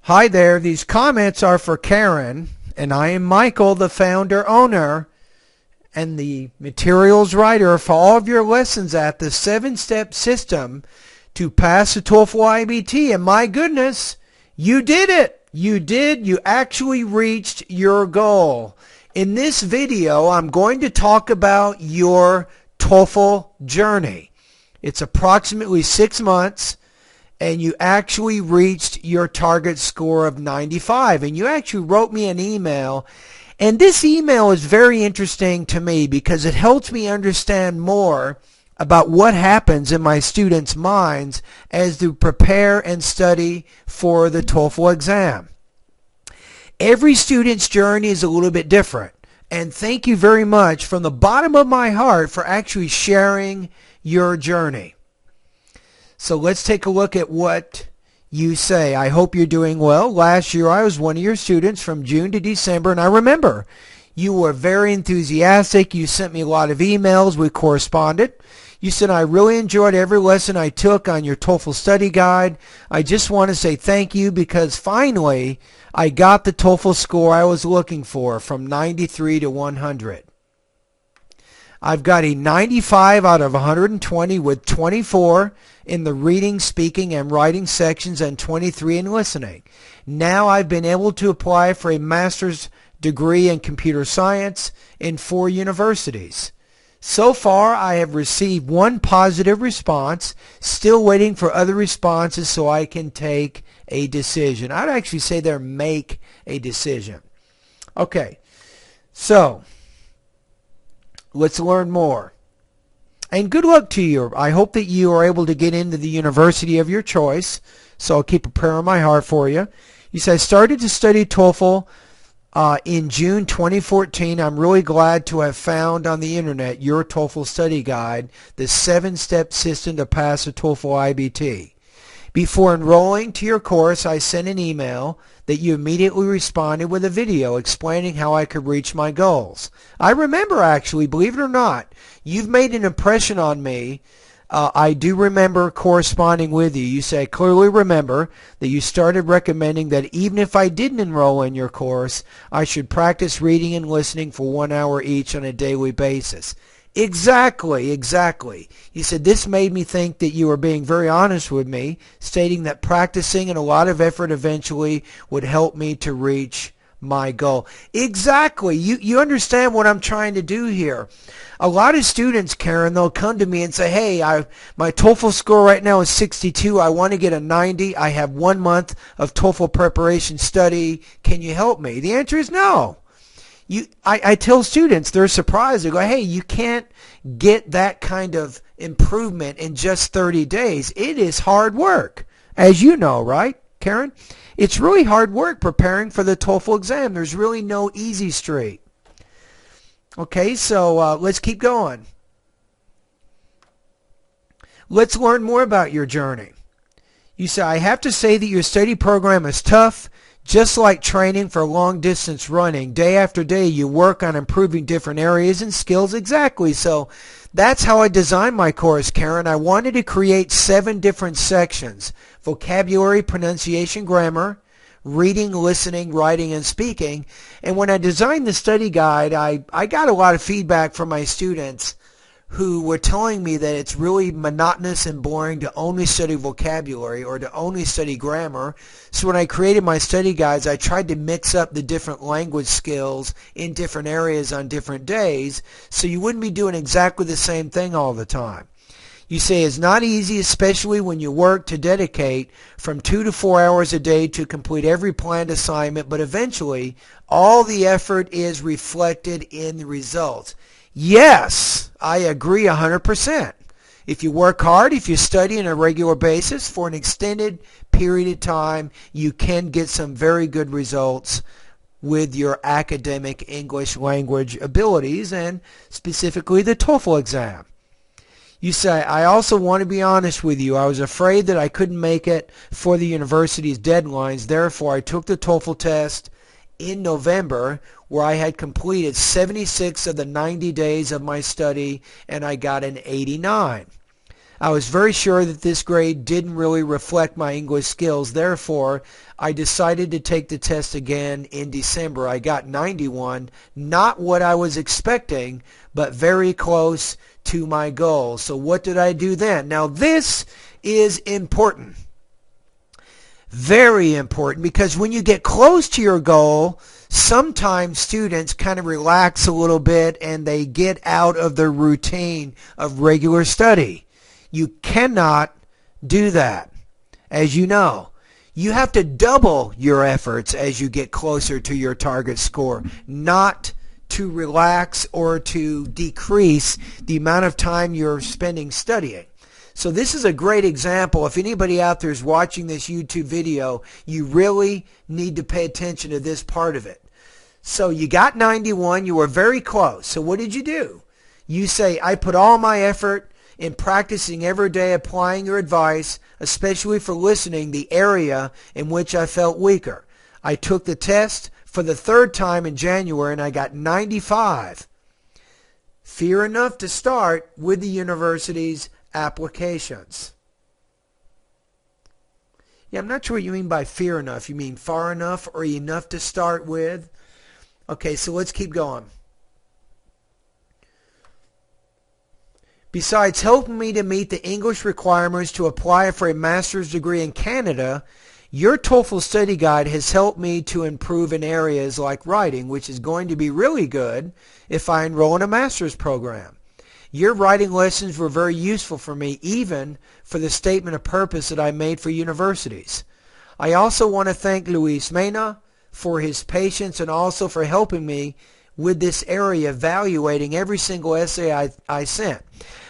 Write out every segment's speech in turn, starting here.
Hi there, these comments are for Karen, and I am Michael, the founder, owner, and the materials writer for all of your lessons at the 7-step system to pass the TOEFL IBT. And my goodness, you did it! You actually reached your goal. In this video, I'm going to talk about your TOEFL journey. It's approximately 6 months. And you actually reached your target score of 95. And you actually wrote me an email. And this email is very interesting to me because it helps me understand more about what happens in my students' minds as they prepare and study for the TOEFL exam. Every student's journey is a little bit different. And thank you very much from the bottom of my heart for actually sharing your journey. So let's take a look at what you say. I hope you're doing well. Last year I was one of your students from June to December, and I remember you were very enthusiastic. You sent me a lot of emails. We corresponded. You said, I really enjoyed every lesson I took on your TOEFL study guide. I just want to say thank you because finally I got the TOEFL score I was looking for from 93 to 100. I've got a 95 out of 120 with 24 in the reading, speaking, and writing sections and 23 in listening. Now I've been able to apply for a master's degree in computer science in 4 universities. So far I have received 1 positive response, still waiting for other responses so I can take a decision. I'd actually say there make a decision. Okay, so let's learn more. And good luck to you. I hope that you are able to get into the university of your choice. So I'll keep a prayer in my heart for you. You say, I started to study TOEFL in June 2014. I'm really glad to have found on the internet your TOEFL study guide, the 7-step system to pass the TOEFL IBT. Before enrolling to your course, I sent an email that you immediately responded with a video explaining how I could reach my goals. I remember actually, believe it or not, you've made an impression on me. I do remember corresponding with you. You say, I clearly remember that you started recommending that even if I didn't enroll in your course, I should practice reading and listening for 1 hour each on a daily basis. Exactly. You said this made me think that you were being very honest with me, stating that practicing and a lot of effort eventually would help me to reach my goal. Exactly. You understand what I'm trying to do here. A lot of students, Karen, they'll come to me and say, hey, my TOEFL score right now is 62. I want to get a 90. I have 1 month of TOEFL preparation study. Can you help me? The answer is no. I tell students, they're surprised. They go, hey, you can't get that kind of improvement in just 30 days. It is hard work, as you know, right, Karen? It's really hard work preparing for the TOEFL exam. There's really no easy street. Okay, so let's keep going. Let's learn more about your journey. You say, I have to say that your study program is tough. Just like training for long-distance running, day after day you work on improving different areas and skills. Exactly. So that's how I designed my course, Karen. I wanted to create 7 different sections: vocabulary, pronunciation, grammar, reading, listening, writing, and speaking. And when I designed the study guide, I got a lot of feedback from my students who were telling me that it's really monotonous and boring to only study vocabulary or to only study grammar. So when I created my study guides, I tried to mix up the different language skills in different areas on different days so you wouldn't be doing exactly the same thing all the time. You say it's not easy, especially when you work to dedicate from 2 to 4 hours a day to complete every planned assignment, but eventually all the effort is reflected in the results. Yes, I agree 100%. If you work hard, if you study on a regular basis for an extended period of time, you can get some very good results with your academic English language abilities and specifically the TOEFL exam. You say, I also want to be honest with you. I was afraid that I couldn't make it for the university's deadlines. Therefore, I took the TOEFL test in November where I had completed 76 of the 90 days of my study and I got an 89. I was very sure that this grade didn't really reflect my English skills. Therefore, I decided to take the test again in December. I got 91, not what I was expecting, but very close to my goal. So what did I do then? Now this is important. Very important, because when you get close to your goal, sometimes students kind of relax a little bit and they get out of their routine of regular study. You cannot do that, as you know. You have to double your efforts as you get closer to your target score, not to relax or to decrease the amount of time you're spending studying. So this is a great example. If anybody out there is watching this YouTube video, you really need to pay attention to this part of it. So you got 91, you were very close. So what did you do? You say, I put all my effort in practicing every day, applying your advice, especially for listening, the area in which I felt weaker. I took the test for the third time in January and I got 95. Fear enough to start with the university's applications. Yeah, I'm not sure what you mean by fear enough. You mean far enough or enough to start with? Okay, so let's keep going. Besides helping me to meet the English requirements to apply for a master's degree in Canada, your TOEFL study guide has helped me to improve in areas like writing, which is going to be really good if I enroll in a master's program. Your writing lessons were very useful for me, even for the statement of purpose that I made for universities. I also want to thank Luis Mena for his patience and also for helping me with this area, evaluating every single essay I sent.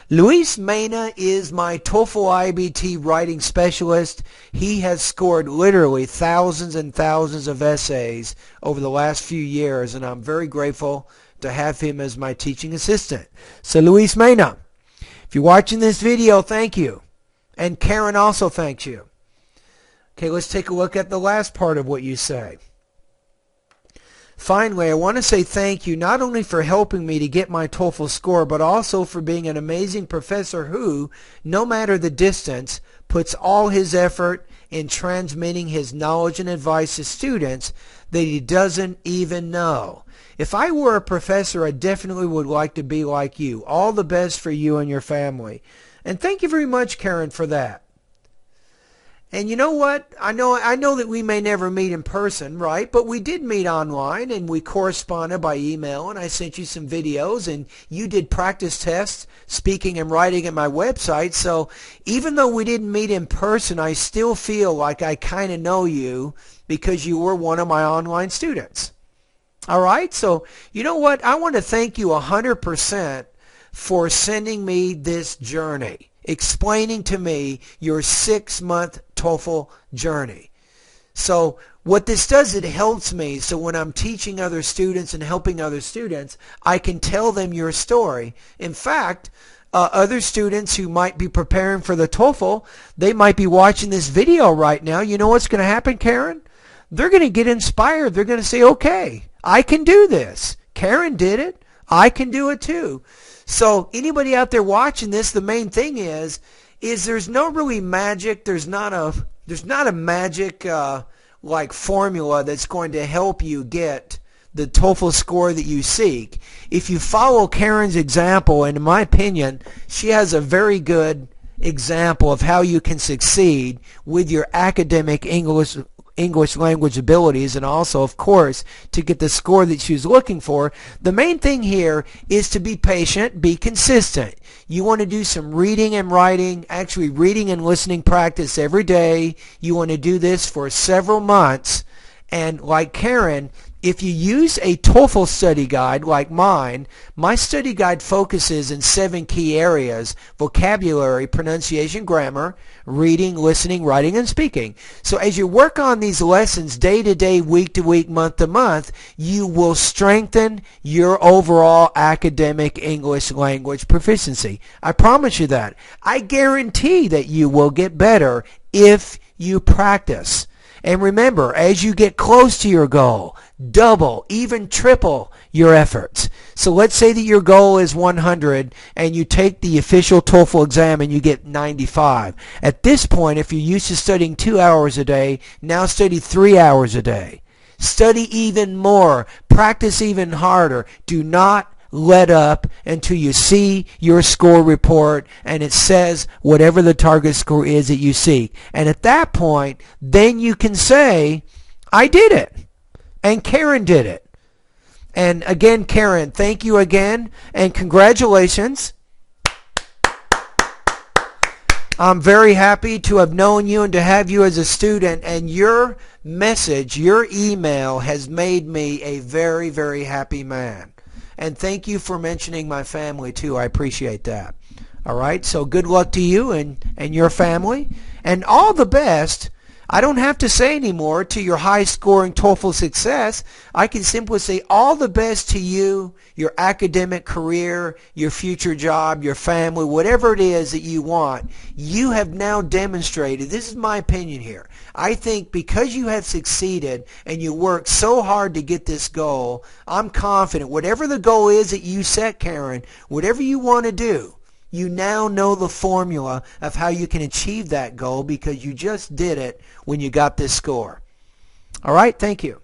Luis Mena is my TOEFL IBT writing specialist. He has scored literally thousands and thousands of essays over the last few years, and I'm very grateful to have him as my teaching assistant. So Luis Mena, if you're watching this video, thank you. And Karen also thanks you. Okay, let's take a look at the last part of what you say. Finally, I want to say thank you not only for helping me to get my TOEFL score, but also for being an amazing professor who, no matter the distance, puts all his effort in transmitting his knowledge and advice to students that he doesn't even know. If I were a professor, I definitely would like to be like you. All the best for you and your family. And thank you very much, Karen, for that. And you know what? I know that we may never meet in person, right? But we did meet online and we corresponded by email, and I sent you some videos and you did practice tests, speaking and writing at my website. So even though we didn't meet in person, I still feel like I kind of know you because you were one of my online students. All right? So you know what? I want to thank you 100% for sending me this journey, explaining to me your 6-month TOEFL journey. So what this does, it helps me. So when I'm teaching other students and helping other students, I can tell them your story. In fact, other students who might be preparing for the TOEFL, they might be watching this video right now. You know what's going to happen, Karen? They're going to get inspired. They're going to say, okay, I can do this. Karen did it. I can do it too. So anybody out there watching this, the main thing is there's no really magic. There's not a magic like formula that's going to help you get the TOEFL score that you seek. If you follow Karen's example, and in my opinion, she has a very good example of how you can succeed with your academic English language abilities, and also, of course, to get the score that she was looking for. The main thing here is to be patient, be consistent. You want to do some reading and writing, actually reading and listening practice every day. You want to do this for several months. And like Karen, if you use a TOEFL study guide like mine, my study guide focuses in 7 key areas: vocabulary, pronunciation, grammar, reading, listening, writing, and speaking. So as you work on these lessons day to day, week to week, month to month, you will strengthen your overall academic English language proficiency. I promise you that. I guarantee that you will get better if you practice. And remember, as you get close to your goal, double, even triple your efforts. So let's say that your goal is 100 and you take the official TOEFL exam and you get 95. At this point, if you're used to studying 2 hours a day, now study 3 hours a day. Study even more. Practice even harder. Do not let up until you see your score report and it says whatever the target score is that you seek. And at that point, then you can say, I did it. And Karen did it. And again, Karen, thank you again and congratulations. I'm very happy to have known you and to have you as a student, and your message, your email has made me a very, very happy man. And thank you for mentioning my family too. I appreciate that. All right, so good luck to you and your family, and all the best. I don't have to say anymore to your high-scoring TOEFL success. I can simply say all the best to you, your academic career, your future job, your family, whatever it is that you want. You have now demonstrated, this is my opinion here, I think because you have succeeded and you worked so hard to get this goal, I'm confident whatever the goal is that you set, Karen, whatever you want to do, you now know the formula of how you can achieve that goal because you just did it when you got this score. All right, thank you.